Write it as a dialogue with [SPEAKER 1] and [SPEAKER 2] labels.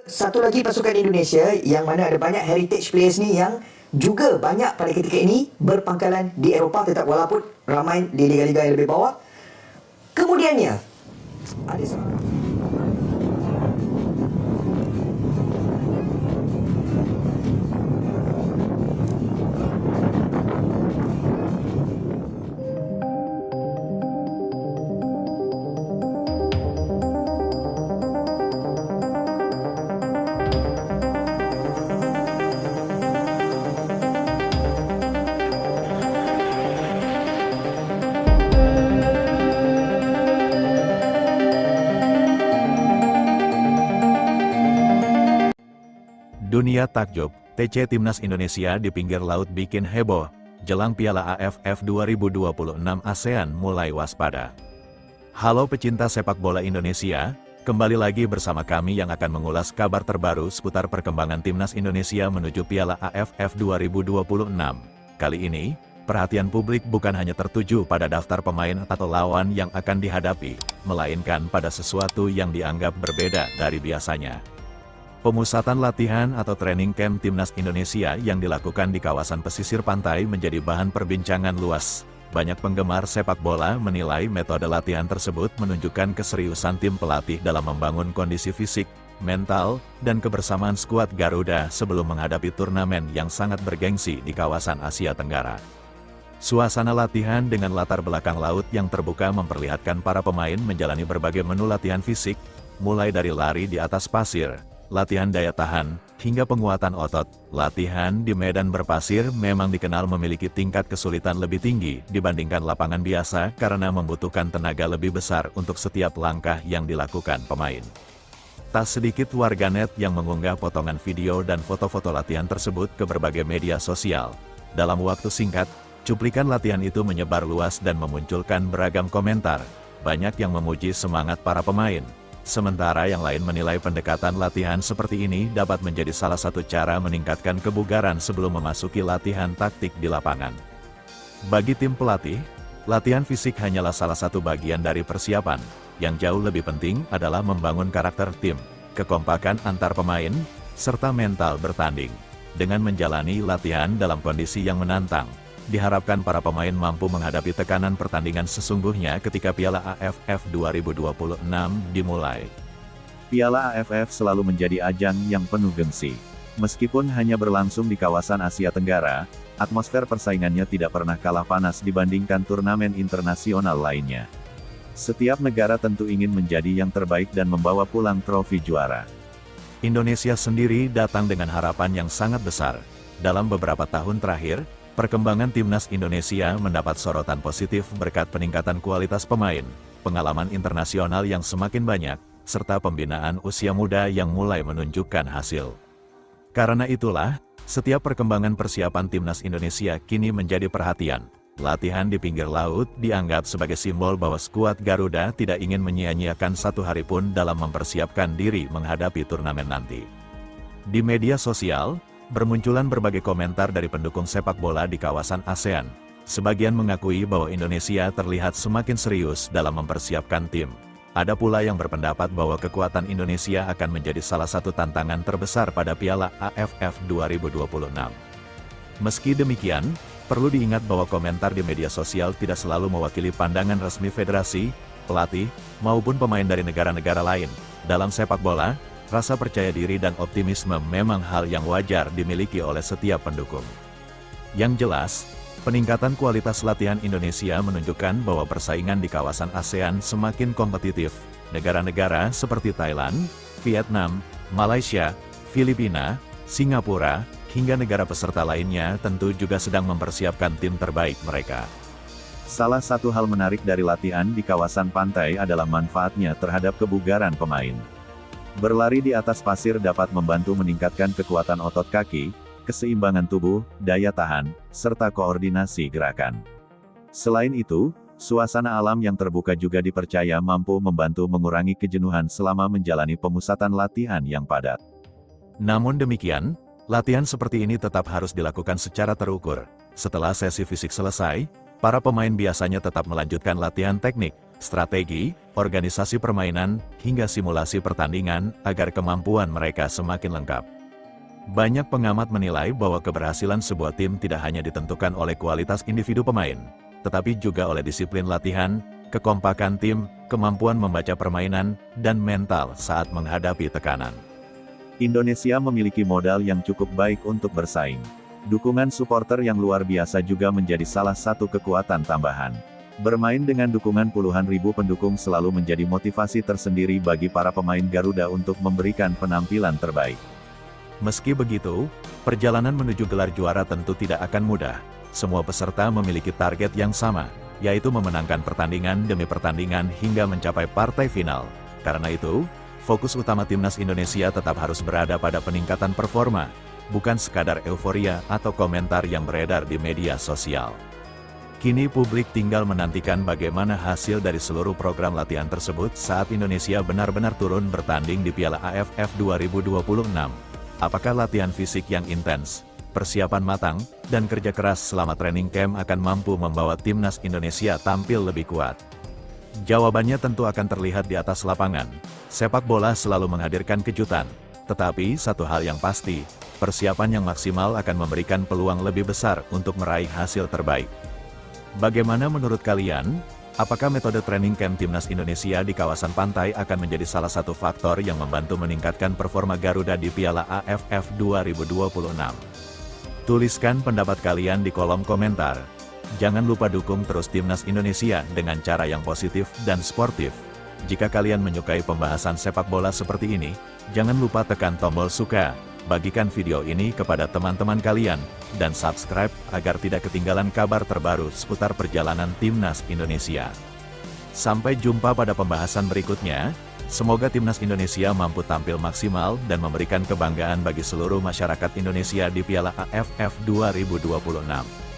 [SPEAKER 1] Satu lagi pasukan Indonesia yang mana ada banyak heritage players ni yang juga banyak pada ketika ini berpangkalan di Eropah, tetap walaupun ramai di liga-liga yang lebih bawah. Kemudiannya ada
[SPEAKER 2] Dunia takjub, TC Timnas Indonesia di pinggir laut bikin heboh, jelang Piala AFF 2026 ASEAN mulai waspada. Halo pecinta sepak bola Indonesia, kembali lagi bersama kami yang akan mengulas kabar terbaru seputar perkembangan Timnas Indonesia menuju Piala AFF 2026. Kali ini, perhatian publik bukan hanya tertuju pada daftar pemain atau lawan yang akan dihadapi, melainkan pada sesuatu yang dianggap berbeda dari biasanya. Pemusatan latihan atau training camp Timnas Indonesia yang dilakukan di kawasan pesisir pantai menjadi bahan perbincangan luas. Banyak penggemar sepak bola menilai metode latihan tersebut menunjukkan keseriusan tim pelatih dalam membangun kondisi fisik, mental, dan kebersamaan skuad Garuda sebelum menghadapi turnamen yang sangat bergengsi di kawasan Asia Tenggara. Suasana latihan dengan latar belakang laut yang terbuka memperlihatkan para pemain menjalani berbagai menu latihan fisik, mulai dari lari di atas pasir, latihan daya tahan, hingga penguatan otot. Latihan di medan berpasir memang dikenal memiliki tingkat kesulitan lebih tinggi dibandingkan lapangan biasa karena membutuhkan tenaga lebih besar untuk setiap langkah yang dilakukan pemain. Tak sedikit warganet yang mengunggah potongan video dan foto-foto latihan tersebut ke berbagai media sosial. Dalam waktu singkat, cuplikan latihan itu menyebar luas dan memunculkan beragam komentar. Banyak yang memuji semangat para pemain. Sementara yang lain menilai pendekatan latihan seperti ini dapat menjadi salah satu cara meningkatkan kebugaran sebelum memasuki latihan taktik di lapangan. Bagi tim pelatih, latihan fisik hanyalah salah satu bagian dari persiapan. Yang jauh lebih penting adalah membangun karakter tim, kekompakan antar pemain, serta mental bertanding. Dengan menjalani latihan dalam kondisi yang menantang, diharapkan para pemain mampu menghadapi tekanan pertandingan sesungguhnya ketika Piala AFF 2026 dimulai. Piala AFF selalu menjadi ajang yang penuh gengsi. Meskipun hanya berlangsung di kawasan Asia Tenggara, atmosfer persaingannya tidak pernah kalah panas dibandingkan turnamen internasional lainnya. Setiap negara tentu ingin menjadi yang terbaik dan membawa pulang trofi juara. Indonesia sendiri datang dengan harapan yang sangat besar. Dalam beberapa tahun terakhir, perkembangan Timnas Indonesia mendapat sorotan positif berkat peningkatan kualitas pemain, pengalaman internasional yang semakin banyak, serta pembinaan usia muda yang mulai menunjukkan hasil. Karena itulah, setiap perkembangan persiapan Timnas Indonesia kini menjadi perhatian. Latihan di pinggir laut dianggap sebagai simbol bahwa skuad Garuda tidak ingin menyia-nyiakan satu hari pun dalam mempersiapkan diri menghadapi turnamen nanti. Di media sosial, bermunculan berbagai komentar dari pendukung sepak bola di kawasan ASEAN. Sebagian mengakui bahwa Indonesia terlihat semakin serius dalam mempersiapkan tim. Ada pula yang berpendapat bahwa kekuatan Indonesia akan menjadi salah satu tantangan terbesar pada Piala AFF 2026. Meski demikian, perlu diingat bahwa komentar di media sosial tidak selalu mewakili pandangan resmi federasi, pelatih, maupun pemain dari negara-negara lain. Dalam sepak bola, rasa percaya diri dan optimisme memang hal yang wajar dimiliki oleh setiap pendukung. Yang jelas, peningkatan kualitas latihan Indonesia menunjukkan bahwa persaingan di kawasan ASEAN semakin kompetitif. Negara-negara seperti Thailand, Vietnam, Malaysia, Filipina, Singapura, hingga negara peserta lainnya tentu juga sedang mempersiapkan tim terbaik mereka. Salah satu hal menarik dari latihan di kawasan pantai adalah manfaatnya terhadap kebugaran pemain. Berlari di atas pasir dapat membantu meningkatkan kekuatan otot kaki, keseimbangan tubuh, daya tahan, serta koordinasi gerakan. Selain itu, suasana alam yang terbuka juga dipercaya mampu membantu mengurangi kejenuhan selama menjalani pemusatan latihan yang padat. Namun demikian, latihan seperti ini tetap harus dilakukan secara terukur. Setelah sesi fisik selesai, para pemain biasanya tetap melanjutkan latihan teknik, strategi, organisasi permainan, hingga simulasi pertandingan agar kemampuan mereka semakin lengkap. Banyak pengamat menilai bahwa keberhasilan sebuah tim tidak hanya ditentukan oleh kualitas individu pemain, tetapi juga oleh disiplin latihan, kekompakan tim, kemampuan membaca permainan, dan mental saat menghadapi tekanan. Indonesia memiliki modal yang cukup baik untuk bersaing. Dukungan supporter yang luar biasa juga menjadi salah satu kekuatan tambahan. Bermain dengan dukungan puluhan ribu pendukung selalu menjadi motivasi tersendiri bagi para pemain Garuda untuk memberikan penampilan terbaik. Meski begitu, perjalanan menuju gelar juara tentu tidak akan mudah. Semua peserta memiliki target yang sama, yaitu memenangkan pertandingan demi pertandingan hingga mencapai partai final. Karena itu, fokus utama timnas Indonesia tetap harus berada pada peningkatan performa, bukan sekadar euforia atau komentar yang beredar di media sosial. Kini publik tinggal menantikan bagaimana hasil dari seluruh program latihan tersebut saat Indonesia benar-benar turun bertanding di Piala AFF 2026. Apakah latihan fisik yang intens, persiapan matang, dan kerja keras selama training camp akan mampu membawa timnas Indonesia tampil lebih kuat? Jawabannya tentu akan terlihat di atas lapangan. Sepak bola selalu menghadirkan kejutan, tetapi satu hal yang pasti, persiapan yang maksimal akan memberikan peluang lebih besar untuk meraih hasil terbaik. Bagaimana menurut kalian? Apakah metode training camp timnas Indonesia di kawasan pantai akan menjadi salah satu faktor yang membantu meningkatkan performa Garuda di Piala AFF 2026? Tuliskan pendapat kalian di kolom komentar. Jangan lupa dukung terus timnas Indonesia dengan cara yang positif dan sportif. Jika kalian menyukai pembahasan sepak bola seperti ini, jangan lupa tekan tombol suka, bagikan video ini kepada teman-teman kalian, dan subscribe agar tidak ketinggalan kabar terbaru seputar perjalanan timnas Indonesia. Sampai jumpa pada pembahasan berikutnya. Semoga timnas Indonesia mampu tampil maksimal dan memberikan kebanggaan bagi seluruh masyarakat Indonesia di Piala AFF 2026.